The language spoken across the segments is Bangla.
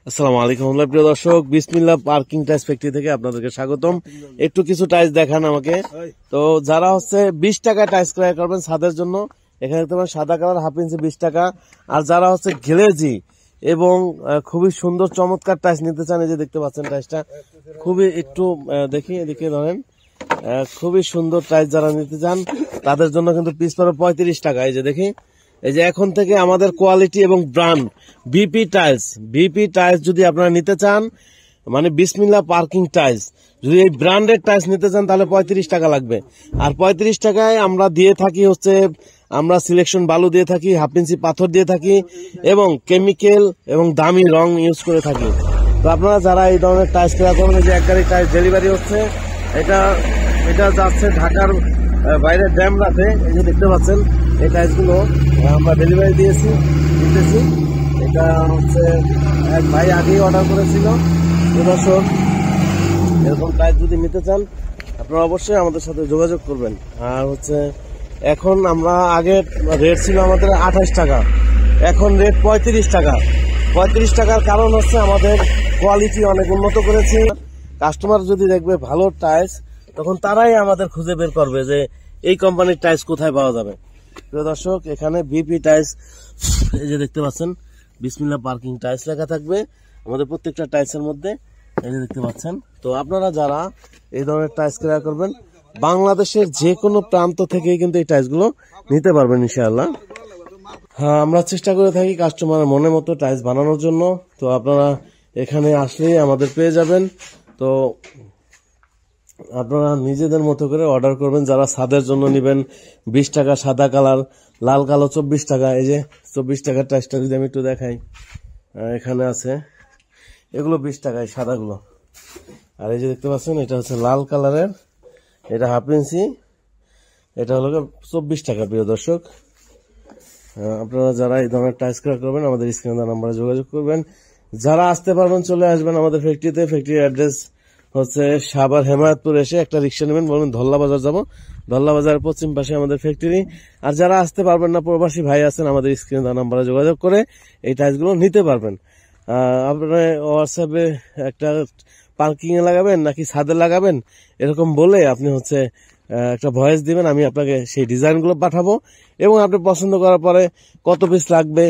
আসসালামু আলাইকুম প্রিয় দর্শক, বিসমিল্লাহ পার্কিং টাইলস ফ্যাক্টরি থেকে আপনাদেরকে স্বাগতম। একটু কিছু টাইলস দেখান আমাকে। তো যারা 20 টাকায় টাইলস ক্রয় করবেন ছাদের জন্য, এখানে দেখতে পাবেন সাদা কালার হাফ ইঞ্চি 20 টাকা। আর যারা গ্লেজি এবং খুবই সুন্দর চমৎকার টাইলস নিতে চান, এই যে দেখতে পাচ্ছেন টাইলসটা খুবই একটু দেখি এদিকে ধরেন, খুবই সুন্দর টাইলস যারা নিতে চান তাদের জন্য কিন্তু পিস পড়ে 35 টাকা। এই যে দেখি, এই যে এখন থেকে আমাদের কোয়ালিটি এবং ব্র্যান্ড বিপি টাইলস যদি আপনারা নিতে চান, মানে বিসমিল্লাহ পার্কিং টাইলস, যদি এই ব্র্যান্ডেড টাইলস নিতে চান তাহলে 35 টাকা লাগবে। আর 35 টাকায় আমরা দিয়ে থাকি আমরা সিলেকশন বালু দিয়ে থাকি, হাফ ইঞ্চি পাথর দিয়ে থাকি এবং কেমিক্যাল এবং দামি রং ইউজ করে থাকি। তো আপনারা যারা এই ধরনের টাইলস ক্রয় করবেন, যে এক গাড়ি টাইলস ডেলিভারি হচ্ছে, এটা যাচ্ছে ঢাকার বাইরে ড্যামরাতে। এই যে দেখতে পাচ্ছেন এই টাইলসগুলো আমরা ডেলিভারি দিতেছি। এটা এক ভাই আগেই অর্ডার করেছিল। দর্শক, এরকম টাইলস যদি নিতে চান আপনারা অবশ্যই আমাদের সাথে যোগাযোগ করবেন। আর এখন আমরা আগে রেট ছিল আমাদের 28 টাকা, এখন রেট 35 টাকা। 35 টাকার কারণ আমাদের কোয়ালিটি অনেক উন্নত করেছি। কাস্টমার যদি দেখবে ভালো টাইলস, তখন তারাই আমাদের খুঁজে বের করবে যে এই কোম্পানির টাইলস কোথায় পাওয়া যাবে। প্রিয় দর্শক, এখানে বিপি টাইলস, এই যে দেখতে পাচ্ছেন বিসমিল্লাহ পার্কিং টাইলস লেখা থাকবে আমাদের প্রত্যেকটা টাইলসের মধ্যে, এই যে দেখতে পাচ্ছেন। তো আপনারা যারা এই ধরনের টাইলস ক্রয় করবেন, বাংলাদেশের যে কোনো প্রান্ত থেকেই কিন্তু এই টাইলসগুলো নিতে পারবেন ইনশাআল্লাহ। হ্যাঁ, আমরা চেষ্টা করে থাকি কাস্টমারের মনের মতো টাইলস বানানোর জন্য। তো আপনারা এখানে আসলেই আমাদের পেয়ে যাবেন। তো আপনারা নিজেদের মতো করে অর্ডার করবেন। যারা ছাদের জন্য নেবেন 20 টাকা, সাদা কালার, লাল কালো 24 টাকা। এই যে 24 টাকার টাইলসটা যদি আমি একটু দেখাই, এখানে আছে, এগুলো 20 টাকায় সাদাগুলো। আর এই যে দেখতে পাচ্ছেন এটা লাল কালারের, এটা হাফ ইঞ্চি, এটা হলো 24 টাকা। প্রিয় দর্শক, আপনারা যারা এই ধরনের টাইলস ক্রয় করবেন আমাদের স্ক্রিনে নাম্বারে যোগাযোগ করবেন। যারা আসতে পারবেন চলে আসবেন আমাদের ফ্যাক্টরিতে। ফ্যাক্টরির অ্যাড্রেস সাভার হেমায়তপুর। এসে একটা রিক্সা নেবেন, বলবেন ধল্লা বাজার যাবো, ধল্লা বাজারের পশ্চিম পাশে আমাদের ফ্যাক্টরি। আর যারা আসতে পারবেন না, প্রবাসী ভাই আছেন, আমাদের স্ক্রিনে নাম্বারে যোগাযোগ করে এই টাইলসগুলো নিতে পারবেন। আপনারা হোয়াটসঅ্যাপে একটা পার্কিং এ লাগাবেন নাকি ছাদে লাগাবেন এরকম বলে আপনি একটা ভয়েস দিবেন, আমি আপনাকে সেই ডিজাইনগুলো পাঠাবো এবং আপনি পছন্দ করার পরে কত পিস লাগবে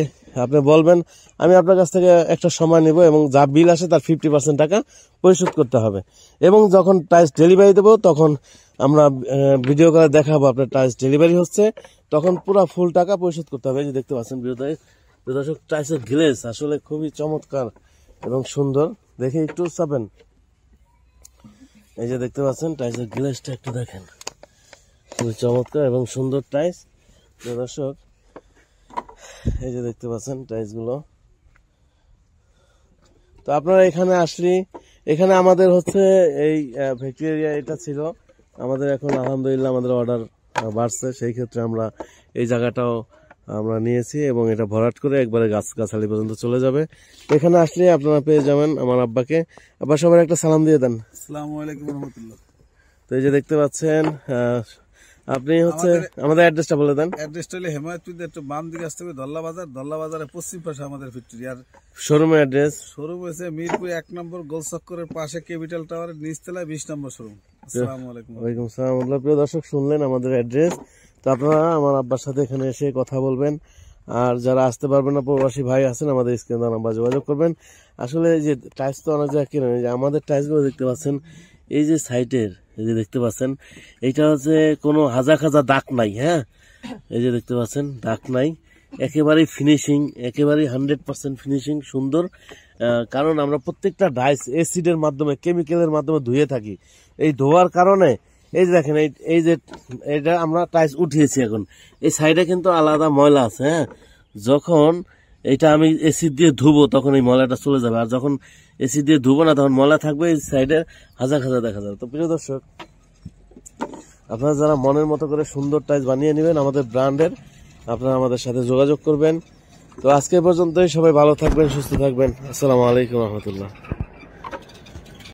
আপনি বলবেন। আমি আপনার কাছ থেকে একটা সময় নেব এবং যা বিল আসে তার 50% টাকা পরিশোধ করতে হবে। এবং যখন টাইলস ডেলিভারি দেবো তখন আমরা ভিডিও করে দেখাবো আপনার টাইলস ডেলিভারি হচ্ছে, তখন পুরো ফুল টাকা পরিশোধ করতে হবে। এই যে দেখতে পাচ্ছেন প্রিয় দর্শক, টাইলসের গ্লেজ আসলে খুবই চমৎকার এবং সুন্দর। দেখে একটু চাপেন, এই যে দেখতে পাচ্ছেন টাইলসের গ্লেজটা একটু দেখেন, খুবই চমৎকার এবং সুন্দর টাইলস। প্রিয় দর্শক, এই যে দেখতে পাচ্ছেন টাইলসগুলো। তো আপনারা এখানে আসলে, এখানে আমাদের এই ফ্যাক্টরি এরিয়া এটা ছিল আমাদের, এখন আলহামদুলিল্লাহ আমাদের অর্ডার বাড়ছে, সেই ক্ষেত্রে আমরা এই জায়গাটাও আমরা নিয়েছি এবং এটা ভরাট করে একবারে গাছালি পর্যন্ত চলে যাবে। এখানে আসলে আপনারা পেয়ে যাবেন আমার আব্বাকে। আব্বা, সবার একটা সালাম দিয়ে দেন। আসসালামু আলাইকুম ওয়া রাহমাতুল্লাহ। তো এই যে দেখতে পাচ্ছেন, আপনি আমাদের অ্যাড্রেসটা বলে দেন। অ্যাড্রেসটা হলো হেমায়তপুর, একটু বাম দিকে আসতে হবে, ধল্লা বাজার, ধল্লা বাজারের পশ্চিম পাশে আমাদের ফ্যাক্টরি। আর শোরুমের অ্যাড্রেস হচ্ছে মিরপুর 1 নম্বর গোলচক্করের পাশে ক্যাপিটাল টাওয়ারের নিচতলায় 20 নম্বর শোরুম। আসসালামু আলাইকুম। ওয়ালাইকুম আসসালাম। প্রিয় দর্শক, শুনলেন আমাদের অ্যাড্রেস। তো আপনারা আমার আব্বার সাথে এখানে এসে কথা বলবেন। আর যারা আসতে পারবেন না, প্রবাসী ভাই আছেন, আমাদের স্ক্রিনে নাম্বার যোগাযোগ করবেন। আসলে এই যে টাইলস তো অনেক জায়গায় কেনেন, আমাদের টাইলসগুলো দেখতে পাচ্ছেন, এই যে সাইডের, এই যে দেখতে পাচ্ছেন, এইটা কোনো হাজার দাগ নাই। হ্যাঁ, এই যে দেখতে পাচ্ছেন দাগ নাই, একেবারেই ফিনিশিং, একেবারেই 100% ফিনিশিং, সুন্দর। কারণ আমরা প্রত্যেকটা ডাইস অ্যাসিডের মাধ্যমে, কেমিক্যালের মাধ্যমে ধুয়ে থাকি। এই ধোয়ার কারণে এই যে দেখেন, এই যে এটা আমরা টাইলস উঠিয়েছি, এখন এই সাইডে কিন্তু আলাদা ময়লা আছে। হ্যাঁ, যখন এটা আমি এসিড দিয়ে ধুবো তখন এই ময়লাটা চলে যাবে, আর যখন এসিড দিয়ে ধুবো না তখন ময়লা থাকবে, এই সাইডে হাজার দেখা যাবে। তো প্রিয় দর্শক, আপনারা যারা মনের মতো করে সুন্দর টাইলস বানিয়ে নেবেন আমাদের ব্র্যান্ডের, আপনারা আমাদের সাথে যোগাযোগ করবেন। তো আজকে পর্যন্তই, সবাই ভালো থাকবেন, সুস্থ থাকবেন। আসসালামু আলাইকুম ওয়া রাহমাতুল্লাহ।